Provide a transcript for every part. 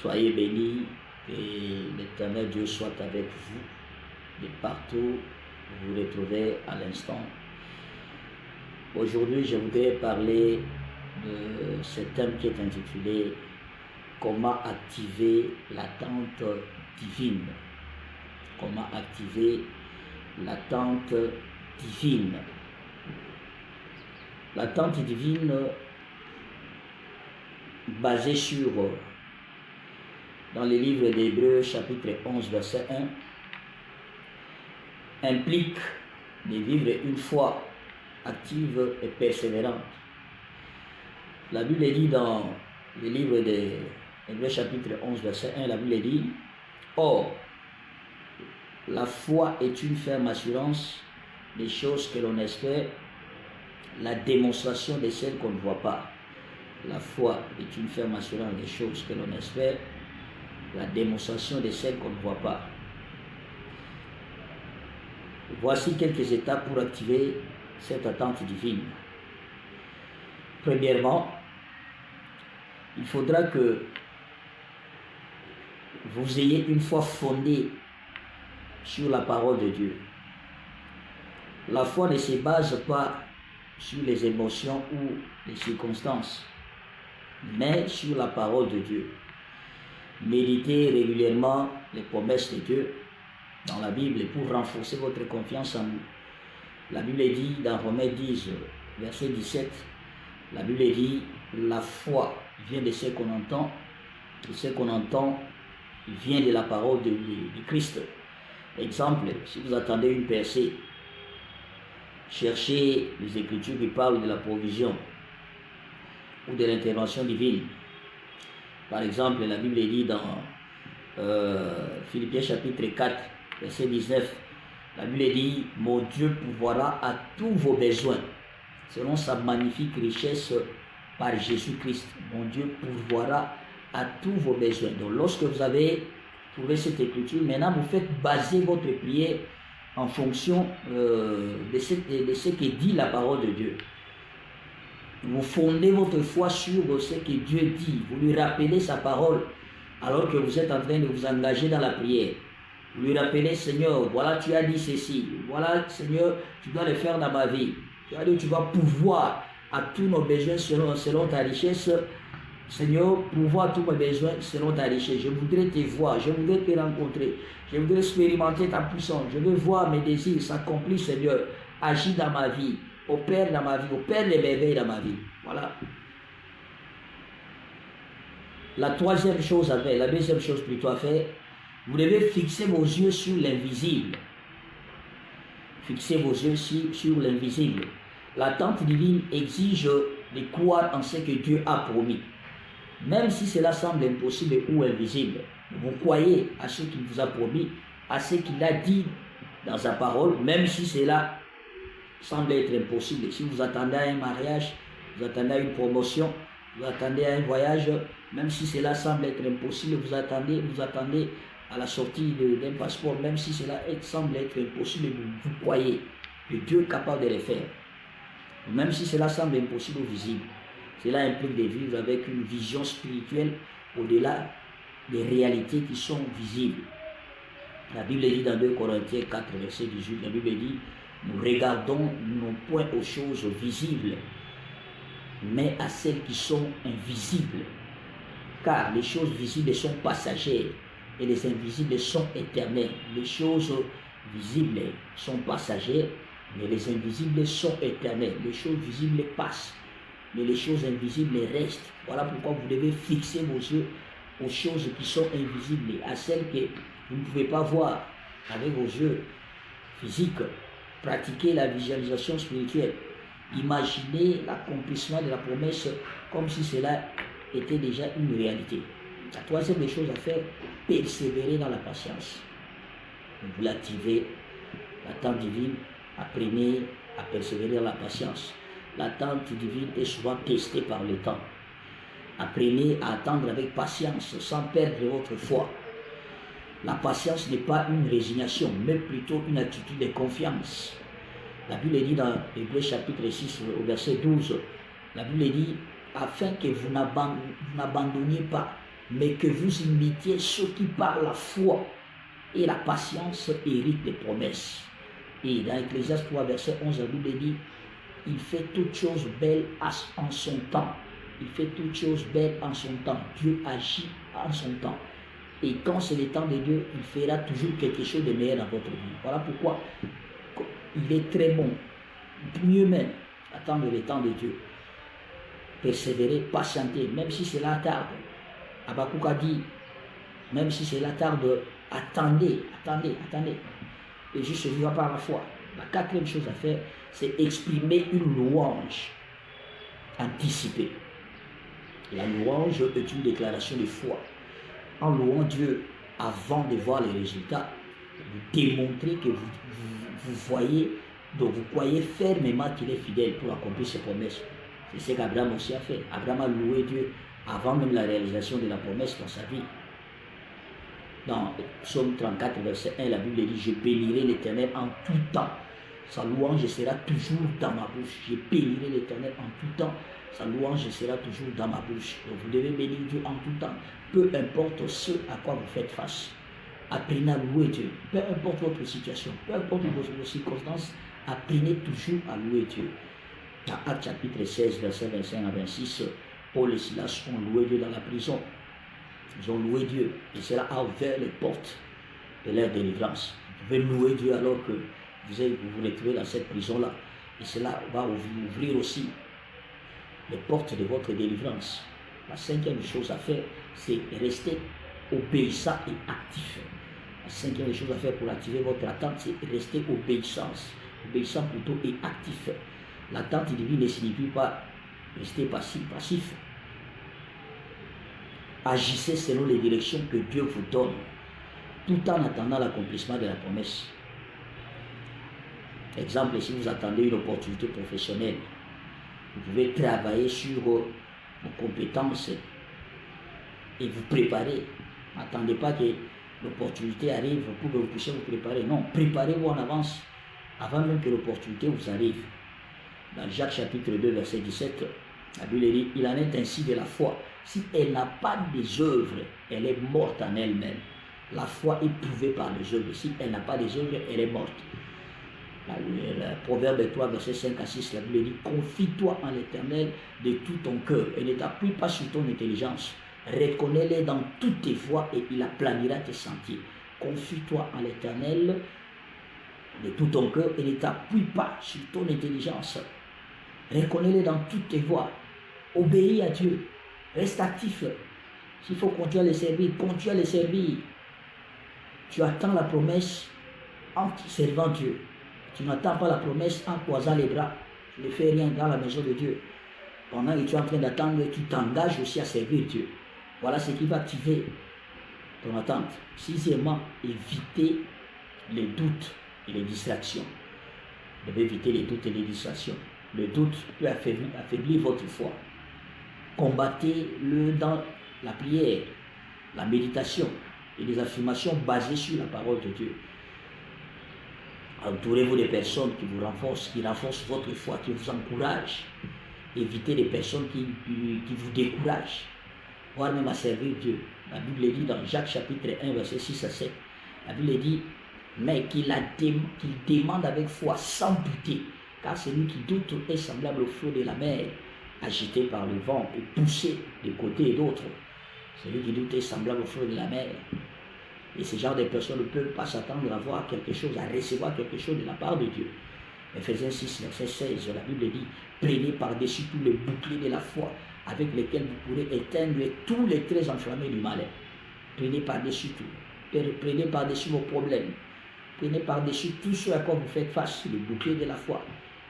Soyez bénis et l'Éternel Dieu soit avec vous de partout où vous vous retrouvez à l'instant. Aujourd'hui, je voudrais parler de ce thème qui est intitulé « Comment activer l'attente divine ». Comment activer l'attente divine. L'attente divine basée sur, dans le livre d'Hébreux chapitre 11 verset 1, implique de vivre une foi active et persévérante. La Bible dit dans le livre d'Hébreux chapitre 11 verset 1, la Bible dit « Or, la foi est une ferme assurance des choses que l'on espère, la démonstration de celles qu'on ne voit pas. » La foi est une ferme assurance des choses que l'on espère, la démonstration de celles qu'on ne voit pas. Voici quelques étapes pour activer cette attente divine. Premièrement, il faudra que vous ayez une foi fondée sur la parole de Dieu. La foi ne se base pas sur les émotions ou les circonstances, mais sur la parole de Dieu. Méditez régulièrement les promesses de Dieu dans la Bible pour renforcer votre confiance en nous. La Bible dit dans Romains 10, verset 17, la Bible dit « La foi vient de ce qu'on entend, et ce qu'on entend vient de la parole de Christ. » Exemple, si vous attendez une percée, cherchez les Écritures qui parlent de la provision ou de l'intervention divine. Par exemple, la Bible dit dans Philippiens chapitre 4, verset 19, la Bible dit « Mon Dieu pourvoira à tous vos besoins, selon sa magnifique richesse par Jésus-Christ. » Mon Dieu pourvoira à tous vos besoins. Donc, lorsque vous avez trouvé cette écriture, maintenant vous faites baser votre prière en fonction de ce que dit la parole de Dieu. Vous fondez votre foi sur ce que Dieu dit. Vous lui rappelez sa parole alors que vous êtes en train de vous engager dans la prière. Vous lui rappelez, Seigneur, voilà, tu as dit ceci. Voilà, Seigneur, tu dois le faire dans ma vie. Tu as dit, tu vas pouvoir à tous nos besoins selon ta richesse. Seigneur, pourvoir tous mes besoins selon ta richesse. Je voudrais te voir, je voudrais te rencontrer. Je voudrais expérimenter ta puissance. Je veux voir mes désirs s'accomplir, Seigneur. Agis dans ma vie. Opère dans ma vie. Opère les merveilles dans ma vie. Voilà. La deuxième chose plutôt à faire, vous devez fixer vos yeux sur l'invisible. Fixez vos yeux sur l'invisible. L'attente divine exige de croire en ce que Dieu a promis. Même si cela semble impossible ou invisible, vous croyez à ce qu'il vous a promis, à ce qu'il a dit dans sa parole, même si cela semble être impossible. Si vous attendez à un mariage, vous attendez à une promotion, vous attendez à un voyage, même si cela semble être impossible, vous attendez à la sortie d'un passeport, même si cela semble être impossible, vous croyez que Dieu est capable de le faire. Même si cela semble impossible ou visible. Cela implique de vivre avec une vision spirituelle au-delà des réalités qui sont visibles. La Bible dit dans 2 Corinthiens 4, verset 18, la Bible dit « Nous regardons non point aux choses visibles, mais à celles qui sont invisibles. Car les choses visibles sont passagères et les invisibles sont éternelles. Les choses visibles sont passagères, mais les invisibles sont éternelles. Les choses visibles passent, mais les choses invisibles restent. » Voilà pourquoi vous devez fixer vos yeux aux choses qui sont invisibles, à celles que vous ne pouvez pas voir avec vos yeux physiques. Pratiquez la visualisation spirituelle. Imaginez l'accomplissement de la promesse comme si cela était déjà une réalité. La troisième des choses à faire, persévérer dans la patience. Vous l'activez, l'attente divine, apprenez à persévérer dans la patience. L'attente divine est souvent testée par le temps. Apprenez à attendre avec patience, sans perdre votre foi. La patience n'est pas une résignation, mais plutôt une attitude de confiance. La Bible dit dans Hébreux chapitre 6, au verset 12, la Bible dit, afin que vous n'abandonniez pas mais que vous imitiez ceux qui par la foi et la patience héritent des promesses. Et dans Ecclésiaste 3, verset 11, la Bible dit, il fait toutes choses belles en son temps. Il fait toutes choses belles en son temps. Dieu agit en son temps. Et quand c'est le temps de Dieu, il fera toujours quelque chose de meilleur dans votre vie. Voilà pourquoi il est très bon, mieux même, attendre le temps de Dieu. Persévérer, patienter, même si cela tarde. Habakkuk a dit, même si cela tarde, attendez. Et juste vivra par la foi. La quatrième chose à faire, c'est exprimer une louange anticipée. La louange est une déclaration de foi. En louant Dieu avant de voir les résultats, vous démontrez que vous voyez, donc vous croyez fermement qu'il est fidèle pour accomplir ses promesses. C'est ce qu'Abraham aussi a fait. Abraham a loué Dieu avant même la réalisation de la promesse dans sa vie. Dans Psaume 34, verset 1, la Bible dit, je bénirai l'Éternel en tout temps. Sa louange sera toujours dans ma bouche. Je bénirai l'Éternel en tout temps. Sa louange sera toujours dans ma bouche. Donc vous devez bénir Dieu en tout temps. Peu importe ce à quoi vous faites face. Apprenez à louer Dieu. Peu importe votre situation, peu importe vos circonstances, apprenez toujours à louer Dieu. Dans Actes chapitre 16, verset 25 à 26, Paul et Silas ont loué Dieu dans la prison. Ils ont loué Dieu et cela a ouvert les portes de leur délivrance. Vous pouvez louer Dieu alors que vous vous retrouvez dans cette prison-là. Et cela va ouvrir aussi les portes de votre délivrance. La cinquième chose à faire, c'est rester obéissant et actif. La cinquième chose à faire pour activer votre attente, c'est rester obéissant plutôt et actif. L'attente divine ne signifie pas rester passif. Agissez selon les directions que Dieu vous donne, tout en attendant l'accomplissement de la promesse. Exemple, si vous attendez une opportunité professionnelle, vous pouvez travailler sur vos compétences et vous préparer. N'attendez pas que l'opportunité arrive pour que vous puissiez vous préparer. Non, préparez-vous en avance, avant même que l'opportunité vous arrive. Dans Jacques chapitre 2, verset 17, la Bible dit, il en est ainsi de la foi. Si elle n'a pas des œuvres, elle est morte en elle-même. La foi est prouvée par les œuvres. Si elle n'a pas des œuvres, elle est morte. Le Proverbe 3, verset 5 à 6, la Bible dit, confie-toi en l'Éternel de tout ton cœur et ne t'appuie pas sur ton intelligence. Reconnais-les dans toutes tes voies et il aplanira tes sentiers. Confie-toi en l'Éternel de tout ton cœur et ne t'appuie pas sur ton intelligence. Reconnais-les dans toutes tes voies. Obéis à Dieu. Reste actif. S'il faut continuer à les servir, continue à les servir. Tu attends la promesse en servant Dieu. Tu n'attends pas la promesse en croisant les bras. Tu ne fais rien dans la maison de Dieu. Pendant que tu es en train d'attendre, tu t'engages aussi à servir Dieu. Voilà ce qui va activer ton attente. Sixièmement, éviter les doutes et les distractions. Vous devez éviter les doutes et les distractions. Le doute peut affaiblir votre foi. Combattez-le dans la prière, la méditation et les affirmations basées sur la parole de Dieu. Entourez-vous des personnes qui vous renforcent votre foi, qui vous encouragent. Évitez les personnes qui vous découragent, voire même à servir Dieu. La Bible dit dans Jacques chapitre 1, verset 6 à 7, la Bible dit, mais qu'il demande avec foi sans douter, car celui qui doute est semblable au flot de la mer, agité par le vent et poussé de côté et d'autre. Celui qui doute est semblable au flot de la mer. Et ce genre de personnes ne peuvent pas s'attendre à voir quelque chose, à recevoir quelque chose de la part de Dieu. Ephésiens 6, verset 16, la Bible dit, prenez par-dessus tous les boucliers de la foi, avec lesquels vous pourrez éteindre tous les traits enflammés du malin. Prenez par-dessus tout. Prenez par-dessus vos problèmes. Prenez par-dessus tout ce à quoi vous faites face, les boucliers de la foi,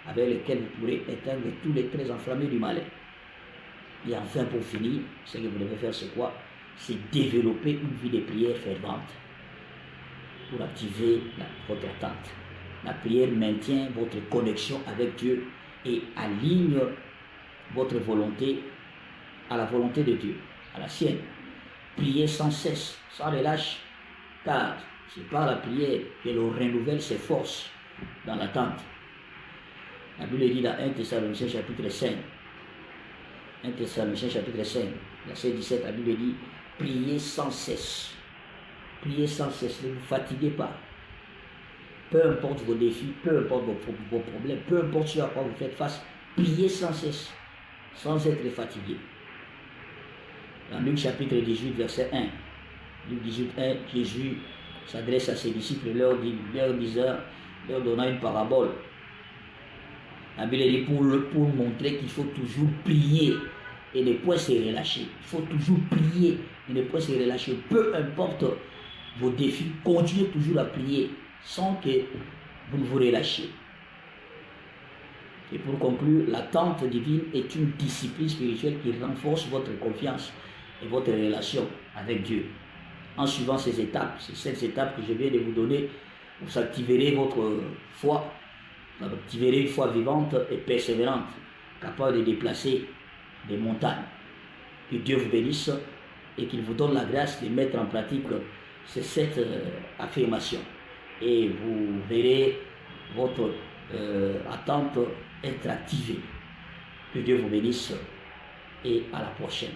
avec lesquels vous pourrez éteindre tous les traits enflammés du malin. Et enfin, pour finir, ce que vous devez faire, c'est quoi? C'est développer une vie de prière fervente pour activer votre attente. La prière maintient votre connexion avec Dieu et aligne votre volonté à la volonté de Dieu, à la sienne. Priez sans cesse, sans relâche, car c'est par la prière que l'on renouvelle ses forces dans l'attente. La Bible dit dans 1 Thessaloniciens chapitre 5, 1 Thessaloniciens chapitre 5, verset 17, la Bible dit, priez sans cesse. Priez sans cesse, ne vous fatiguez pas. Peu importe vos défis, peu importe vos problèmes, peu importe ce à quoi vous faites face, priez sans cesse, sans être fatigué. Dans Luc chapitre 18, verset 1, Luc 18, 1, Jésus s'adresse à ses disciples, leur donnant une parabole. La Bible dit pour montrer qu'il faut toujours prier et ne point se relâcher. Il faut toujours prier et ne point se relâcher. Peu importe vos défis, continuez toujours à prier sans que vous ne vous relâchiez. Et pour conclure, l'attente divine est une discipline spirituelle qui renforce votre confiance et votre relation avec Dieu. En suivant ces étapes, ces 7 étapes que je viens de vous donner, vous activerez votre foi, vous activerez une foi vivante et persévérante, capable de déplacer des montagnes. Que Dieu vous bénisse et qu'il vous donne la grâce de mettre en pratique ces 7 affirmations. Et vous verrez votre attente être activée. Que Dieu vous bénisse et à la prochaine.